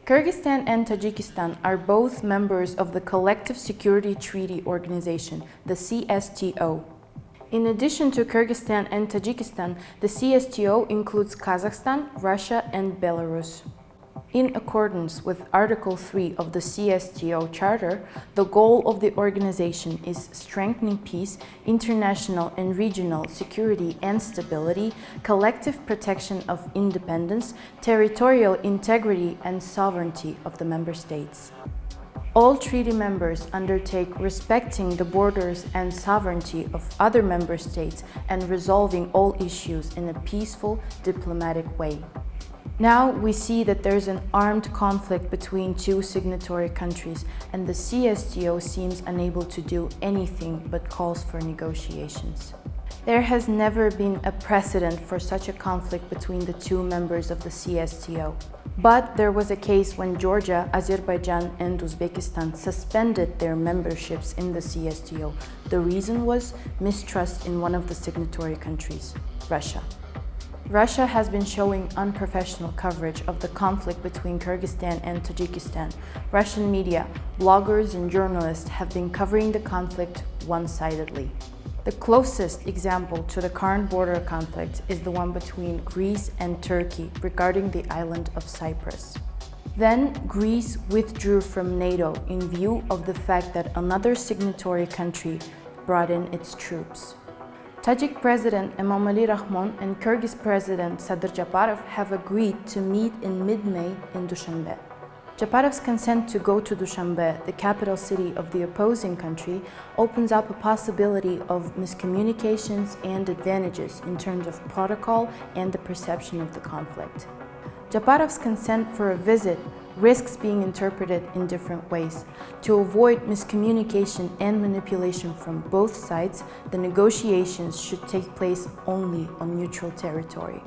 Kyrgyzstan and Tajikistan are both members of the Collective Security Treaty Organization, the CSTO. In addition to Kyrgyzstan and Tajikistan, the CSTO includes Kazakhstan, Russia, and Belarus. In accordance with Article 3 of the CSTO Charter, the goal of the organization is strengthening peace, international and regional security and stability, collective protection of independence, territorial integrity and sovereignty of the member states. All treaty members undertake respecting the borders and sovereignty of other member states and resolving all issues in a peaceful, diplomatic way. Now we see that there's an armed conflict between two signatory countries, and the CSTO seems unable to do anything but calls for negotiations. There has never been a precedent for such a conflict between the two members of the CSTO. But there was a case when Georgia, Azerbaijan, and Uzbekistan suspended their memberships in the CSTO. The reason was mistrust in one of the signatory countries, Russia. Russia has been showing unprofessional coverage of the conflict between Kyrgyzstan and Tajikistan. Russian media, bloggers, and journalists have been covering the conflict one-sidedly. The closest example to the current border conflict is the one between Greece and Turkey regarding the island of Cyprus. Then Greece withdrew from NATO in view of the fact that another signatory country brought in its troops. Tajik President Emomali Rahmon and Kyrgyz President Sadir Japarov have agreed to meet in mid-May in Dushanbe. Japarov's consent to go to Dushanbe, the capital city of the opposing country, opens up a possibility of miscommunications and advantages in terms of protocol and the perception of the conflict. Japarov's consent for a visit risks being interpreted in different ways. To avoid miscommunication and manipulation from both sides, the negotiations should take place only on neutral territory.